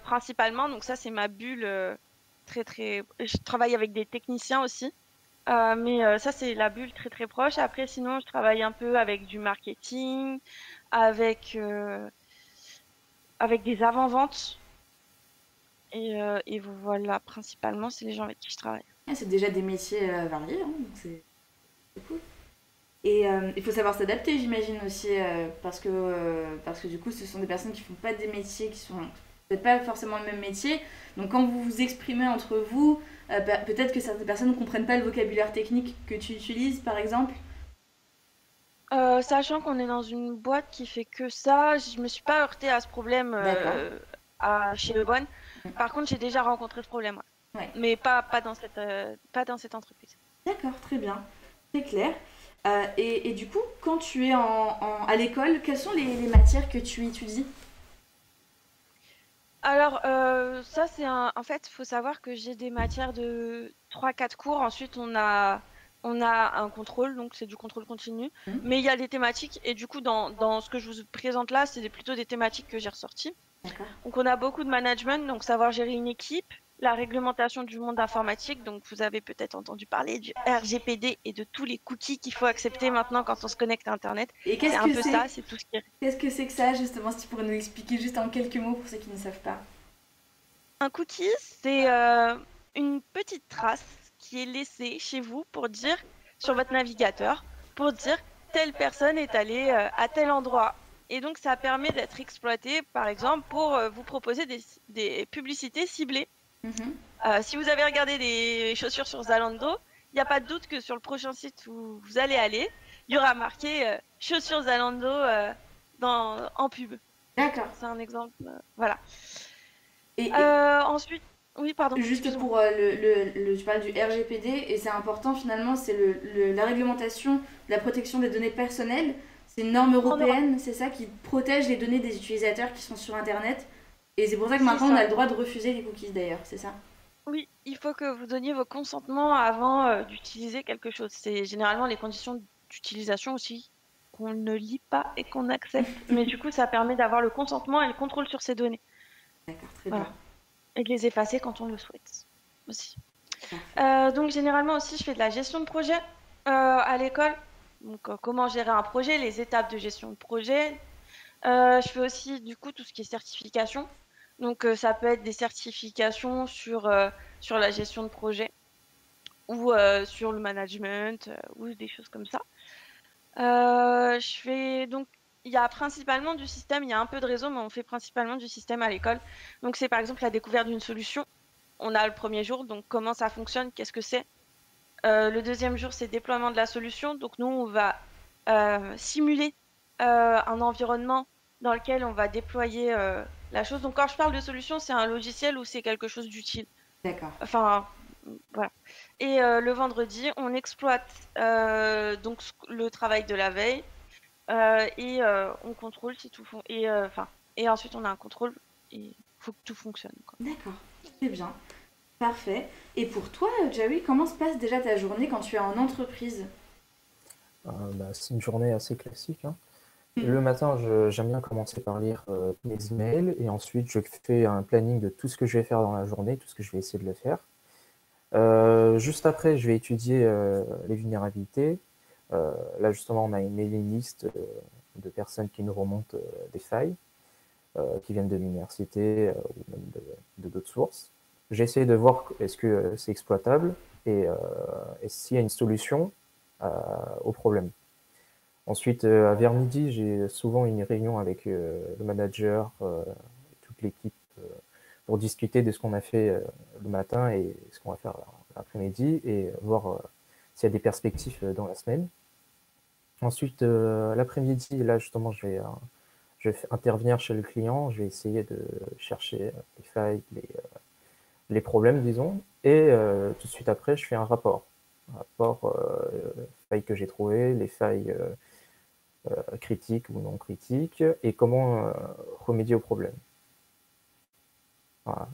principalement. Donc ça, c'est ma bulle très très. Je travaille avec des techniciens aussi, mais ça, c'est la bulle très très proche. Après, sinon, je travaille un peu avec du marketing, avec avec des avant-ventes, et voilà, principalement, c'est les gens avec qui je travaille. Ah, c'est déjà des métiers variés, hein, donc c'est cool. Et il faut savoir s'adapter, j'imagine aussi, parce que du coup, ce sont des personnes qui font pas des métiers qui sont peut-être pas forcément le même métier. Donc quand vous vous exprimez entre vous, peut-être que certaines personnes ne comprennent pas le vocabulaire technique que tu utilises, par exemple. Sachant qu'on est dans une boîte qui fait que ça, je me suis pas heurtée à ce problème D'accord. chez Lebonne. Par contre, j'ai déjà rencontré ce problème, ouais. Ouais. Mais pas dans cette entreprise. D'accord, très bien. Très clair. Et du coup, quand tu es à l'école, quelles sont les matières que tu étudies? Alors, ça, en fait, il faut savoir que j'ai des matières de 3, 4 cours. Ensuite, on a un contrôle, donc c'est du contrôle continu. Hmm. Mais il y a des thématiques, et du coup, dans ce que je vous présente là, c'est plutôt des thématiques que j'ai ressorties. D'accord. Donc, on a beaucoup de management, donc savoir gérer une équipe, la réglementation du monde informatique. Donc, vous avez peut-être entendu parler du RGPD et de tous les cookies qu'il faut accepter maintenant quand on se connecte à Internet. Et C'est qu'est-ce un que peu c'est? ça, c'est tout ce qui est. Qu'est-ce que c'est que ça, justement, si tu pourrais nous expliquer juste en quelques mots pour ceux qui ne savent pas? Un cookie, c'est une petite trace qui est laissée chez vous pour dire, sur votre navigateur, pour dire telle personne est allée à tel endroit. Et donc, ça permet d'être exploité, par exemple, pour vous proposer des publicités ciblées. Mhm. Si vous avez regardé des chaussures sur Zalando, il n'y a pas de doute que sur le prochain site où vous allez aller, il y aura marqué chaussures Zalando en pub. D'accord. C'est un exemple. Voilà. Et Ensuite, oui, pardon, juste excuse-moi. pour tu parles du RGPD et c'est important finalement, c'est la réglementation de la protection des données personnelles. C'est une norme En Europe, européenne, c'est ça qui protège les données des utilisateurs qui sont sur Internet. Et c'est pour ça que c'est maintenant on a ça. le droit de refuser les cookies d'ailleurs, c'est ça? Oui, il faut que vous donniez vos consentements avant d'utiliser quelque chose. C'est généralement les conditions d'utilisation aussi qu'on ne lit pas et qu'on accepte. Mais du coup, ça permet d'avoir le consentement et le contrôle sur ces données. D'accord, très bien. Voilà. Et de les effacer quand on le souhaite aussi. Parfait. Donc généralement aussi, je fais de la gestion de projet à l'école. Donc comment gérer un projet, les étapes de gestion de projet. Je fais aussi du coup tout ce qui est certification. Donc ça peut être des certifications sur la gestion de projet ou sur le management ou des choses comme ça. Je fais donc il y a principalement du système, il y a un peu de réseau, mais on fait principalement du système à l'école. Donc c'est par exemple la découverte d'une solution. On a le premier jour, donc comment ça fonctionne, qu'est-ce que c'est. Le deuxième jour, c'est déploiement de la solution. Donc nous, on va simuler un environnement dans lequel on va déployer la chose. Donc quand je parle de solution, c'est un logiciel ou c'est quelque chose d'utile. D'accord. Enfin, voilà. Et le vendredi, on exploite donc le travail de la veille et on contrôle si tout et ensuite on a un contrôle et il faut que tout fonctionne, quoi. D'accord, très bien. Parfait. Et pour toi, Jawi, comment se passe déjà ta journée quand tu es en entreprise? C'est une journée assez classique, hein. Le matin, j'aime bien commencer par lire mes emails et ensuite je fais un planning de tout ce que je vais faire dans la journée, tout ce que je vais essayer de le faire. Juste après, je vais étudier les vulnérabilités. Là, justement, on a une mailing list de personnes qui nous remontent des failles qui viennent de l'université ou même de d'autres sources. J'ai essayé de voir est-ce que c'est exploitable et s'il y a une solution au problème. Ensuite, vers midi, j'ai souvent une réunion avec le manager, toute l'équipe, pour discuter de ce qu'on a fait le matin et ce qu'on va faire l'après-midi et voir s'il y a des perspectives dans la semaine. Ensuite, l'après-midi, là justement, je vais intervenir chez le client, je vais essayer de chercher les failles, les problèmes, disons, et tout de suite après, je fais un rapport. Un rapport, failles que j'ai trouvées, les failles critiques ou non critiques, et comment remédier au problème. Voilà.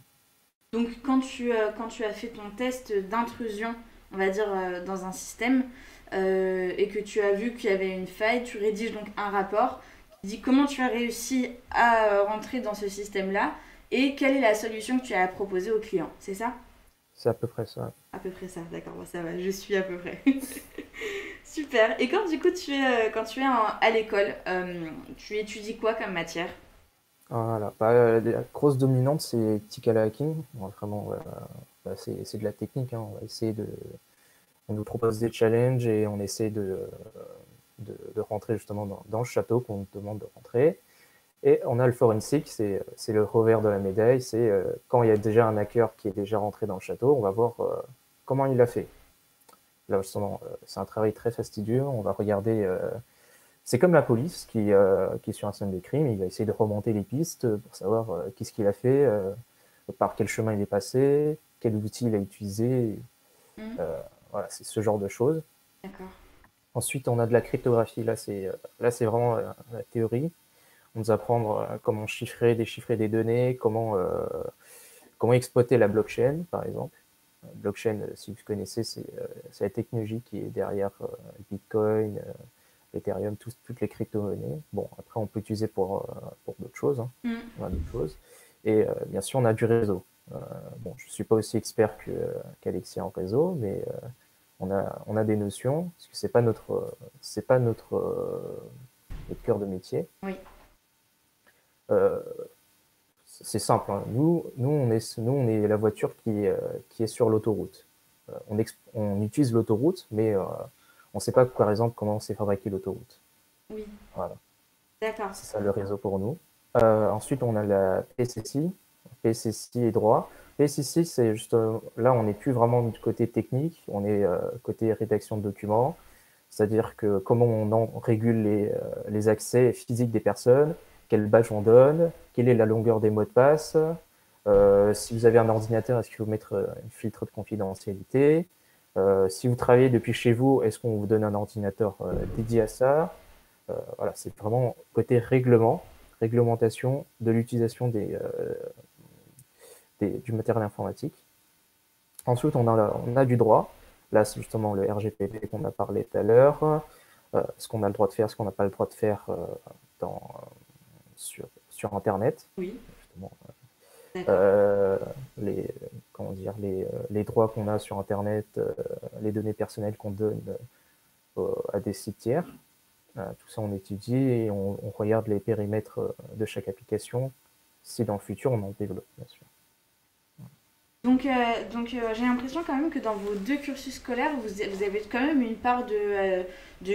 Donc quand tu as fait ton test d'intrusion, on va dire, dans un système, et que tu as vu qu'il y avait une faille, tu rédiges donc un rapport qui dit comment tu as réussi à rentrer dans ce système-là et quelle est la solution que tu as proposée au client. C'est ça? C'est à peu près ça. À peu près ça, d'accord, bon, ça va, je suis à peu près. Super. Et quand du coup quand tu es à l'école, tu étudies quoi comme matière? Voilà. La grosse dominante, c'est ethical hacking. Bon, vraiment, c'est de la technique, hein. On va essayer on nous propose des challenges et on essaie de rentrer justement dans le château qu'on nous demande de rentrer. Et on a le forensic, c'est le revers de la médaille, c'est quand il y a déjà un hacker qui est déjà rentré dans le château, on va voir comment il l'a fait. Là, justement, c'est un travail très fastidieux, on va regarder... c'est comme la police qui est sur un scène de crime, il va essayer de remonter les pistes pour savoir qu'est-ce qu'il a fait, par quel chemin il est passé, quel outil il a utilisé. Mhm. Voilà, c'est ce genre de choses. D'accord. Ensuite, on a de la cryptographie. Là, c'est vraiment la théorie. On nous apprend comment déchiffrer des données, comment exploiter la blockchain, par exemple. Blockchain, si vous connaissez, c'est la technologie qui est derrière Bitcoin, Ethereum, toutes les crypto-monnaies. Bon, après, on peut l'utiliser pour d'autres choses. Hein. On a d'autres choses. Et bien sûr, on a du réseau. Bon, je ne suis pas aussi expert qu'Alexia en réseau, mais on a des notions, parce que c'est pas notre cœur de métier. Oui. C'est simple. Hein. Nous, on est la voiture qui est sur l'autoroute. On utilise l'autoroute, mais on ne sait pas, par exemple, comment s'est fabriquée l'autoroute. Oui. Voilà. D'accord. C'est ça le réseau pour nous. Ensuite, on a la PSSI. PSSI et droit. PSSI, c'est juste là, on n'est plus vraiment du côté technique, on est côté rédaction de documents, c'est-à-dire que comment on régule les accès physiques des personnes, quel badge on donne, quelle est la longueur des mots de passe, si vous avez un ordinateur, est-ce qu'il faut mettre un filtre de confidentialité, si vous travaillez depuis chez vous, est-ce qu'on vous donne un ordinateur dédié à ça. Voilà, c'est vraiment côté réglementation de l'utilisation du matériel informatique. Ensuite, on a du droit. Là, c'est justement le RGPD qu'on a parlé tout à l'heure. Ce qu'on a le droit de faire, ce qu'on n'a pas le droit de faire sur Internet. Oui. Justement, les droits qu'on a sur Internet, les données personnelles qu'on donne à des sites tiers. Tout ça, on étudie et on regarde les périmètres de chaque application, si dans le futur, on en développe, bien sûr. Donc j'ai l'impression quand même que dans vos deux cursus scolaires, vous avez quand même une part de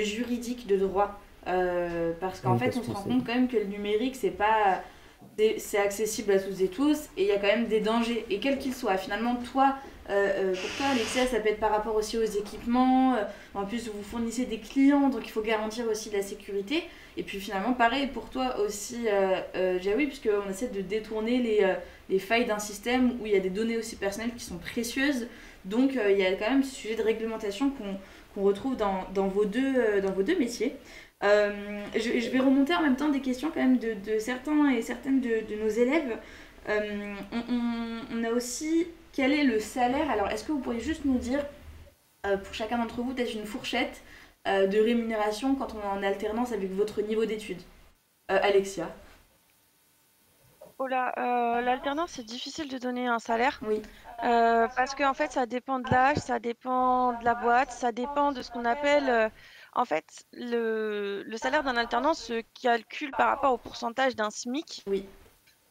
juridique, de droit. Parce qu'en fait, on se rend compte quand même que le numérique, c'est accessible à toutes et tous, et il y a quand même des dangers, et quels qu'ils soient. Finalement, pour toi, Alexia, ça peut être par rapport aussi aux équipements. En plus, vous fournissez des clients, donc il faut garantir aussi de la sécurité. Et puis finalement, pareil pour toi aussi, Jaoui, puisqu'on essaie de détourner les failles d'un système où il y a des données aussi personnelles qui sont précieuses. Donc il y a quand même ce sujet de réglementation qu'on retrouve dans vos deux métiers. Je vais remonter en même temps des questions quand même de certains et certaines de nos élèves. On a aussi quel est le salaire. Alors est-ce que vous pourriez juste nous dire pour chacun d'entre vous peut-être une fourchette de rémunération quand on est en alternance avec votre niveau d'études? Alexia. Oh là, l'alternance, c'est difficile de donner un salaire. Oui. Parce qu'en fait, ça dépend de l'âge, ça dépend de la boîte, ça dépend de ce qu'on appelle. En fait, le salaire d'un alternant se calcule par rapport au pourcentage d'un SMIC. Oui.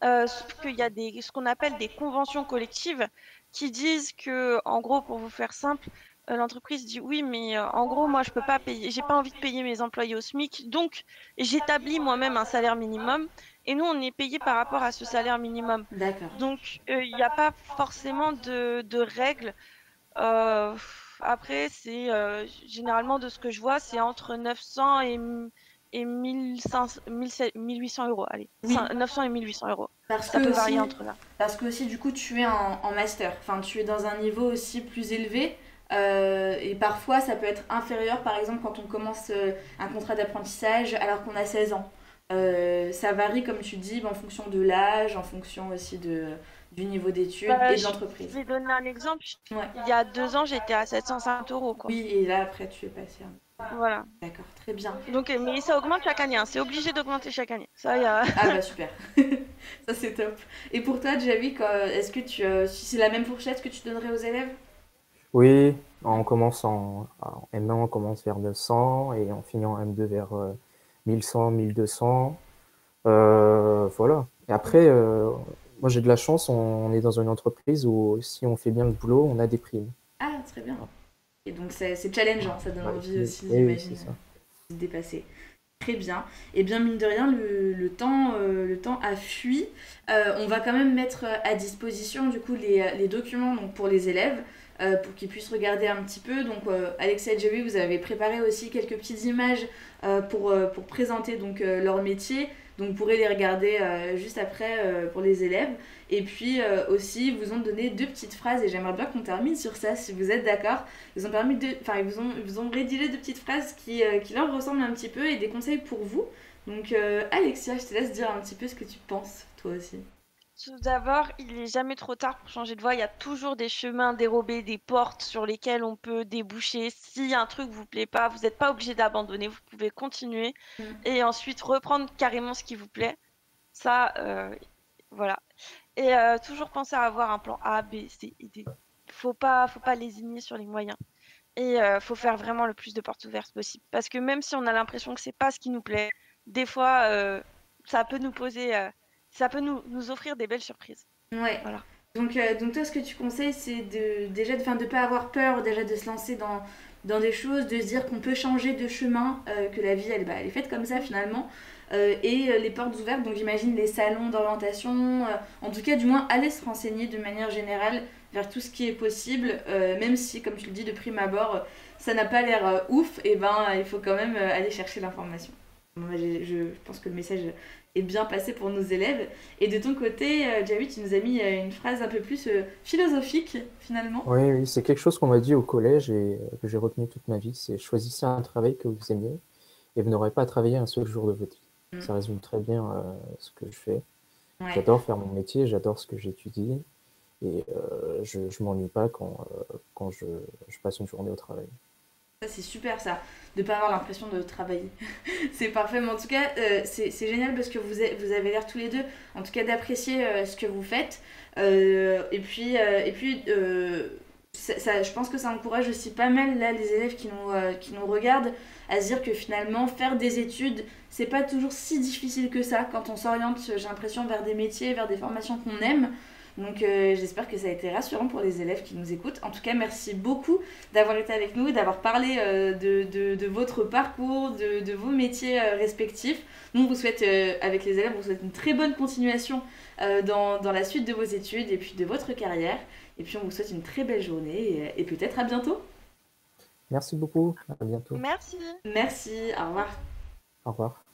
Sauf qu'il y a ce qu'on appelle des conventions collectives qui disent que, en gros, pour vous faire simple, l'entreprise dit oui, mais en gros, moi, je peux pas payer, j'ai pas envie de payer mes employés au SMIC, donc j'établis moi-même un salaire minimum. Et nous, on est payé par rapport à ce salaire minimum. D'accord. Donc, il n'y a pas forcément de règles. Après, c'est généralement de ce que je vois, c'est entre 900 et 1500, 1800 euros. Allez, Oui. 900 et 1800 euros. Parce Ça que peut aussi, varier entre là. Parce que aussi, du coup, tu es en master. Enfin, tu es dans un niveau aussi plus élevé. Et parfois, ça peut être inférieur, par exemple, quand on commence un contrat d'apprentissage alors qu'on a 16 ans. Ça varie, comme tu dis, en fonction de l'âge, en fonction aussi du niveau d'études et de l'entreprise. Je vais donner un exemple. Ouais. Il y a 2 ans, j'étais à 750 euros. Quoi. Oui, et là, après, tu es passé. Voilà. D'accord, très bien. Donc, mais ça augmente chaque année. Hein. C'est obligé d'augmenter chaque année. Ça, Ah bah super. Ça, c'est top. Et pour toi, Javi, est-ce que si c'est la même fourchette que tu donnerais aux élèves? Oui, on commence en M1, on commence vers 900 et on finit en M2 vers 1100, 1200. Voilà. Et après, moi j'ai de la chance, on est dans une entreprise où si on fait bien le boulot, on a des primes. Ah, très bien. Et donc c'est challengeant, ça donne envie aussi, oui, j'imagine, c'est ça. de se dépasser. Très bien. Et bien, mine de rien, le temps a fui. On va quand même mettre à disposition du coup les documents donc, pour les élèves. pour qu'ils puissent regarder un petit peu. Donc Alexia et Joey, vous avez préparé aussi quelques petites images pour présenter donc leur métier. Donc vous pourrez les regarder juste après pour les élèves. Et puis aussi, ils vous ont donné 2 petites phrases et j'aimerais bien qu'on termine sur ça si vous êtes d'accord. Ils vous ont rédigé 2 petites phrases qui leur ressemblent un petit peu et des conseils pour vous. Donc Alexia, je te laisse dire un petit peu ce que tu penses, toi aussi. Tout d'abord, il n'est jamais trop tard pour changer de voie. Il y a toujours des chemins dérobés, des portes sur lesquelles on peut déboucher. Si un truc vous plaît pas, vous n'êtes pas obligé d'abandonner. Vous pouvez continuer et ensuite reprendre carrément ce qui vous plaît. Ça, voilà. Et toujours penser à avoir un plan A, B, C et D. Faut pas lésigner sur les moyens. Et faut faire vraiment le plus de portes ouvertes possible. Parce que même si on a l'impression que c'est pas ce qui nous plaît, des fois, ça peut nous poser, ça peut nous offrir des belles surprises. Ouais. Voilà. Donc toi, ce que tu conseilles, c'est déjà de pas avoir peur, déjà de se lancer dans des choses, de se dire qu'on peut changer de chemin, que la vie, elle est faite comme ça finalement. Et les portes ouvertes, donc j'imagine les salons d'orientation, en tout cas du moins aller se renseigner de manière générale vers tout ce qui est possible, même si, comme tu le dis, de prime abord, ça n'a pas l'air ouf, et ben il faut quand même aller chercher l'information. Bon, je pense que le message est bien passé pour nos élèves. Et de ton côté, Javi, tu nous as mis une phrase un peu plus philosophique finalement. Oui, c'est quelque chose qu'on m'a dit au collège et que j'ai retenu toute ma vie. C'est choisissez un travail que vous aimez et vous n'aurez pas à travailler un seul jour de votre vie. Ça résume très bien ce que je fais. Ouais. J'adore faire mon métier, j'adore ce que j'étudie et je m'ennuie pas quand je passe une journée au travail. Ça, c'est super ça, de pas avoir l'impression de travailler. C'est parfait, mais en tout cas, c'est génial parce que vous avez l'air tous les deux, en tout cas, d'apprécier ce que vous faites. Je pense que ça encourage aussi pas mal là, les élèves qui nous regardent à se dire que finalement, faire des études, c'est pas toujours si difficile que ça quand on s'oriente, j'ai l'impression, vers des métiers, vers des formations qu'on aime. Donc j'espère que ça a été rassurant pour les élèves qui nous écoutent. En tout cas, merci beaucoup d'avoir été avec nous, d'avoir parlé de votre parcours, de vos métiers respectifs. Nous, on vous souhaite, avec les élèves, on vous souhaite une très bonne continuation dans la suite de vos études et puis de votre carrière. Et puis on vous souhaite une très belle journée et peut-être à bientôt. Merci beaucoup, à bientôt. Merci. Merci, au revoir. Au revoir.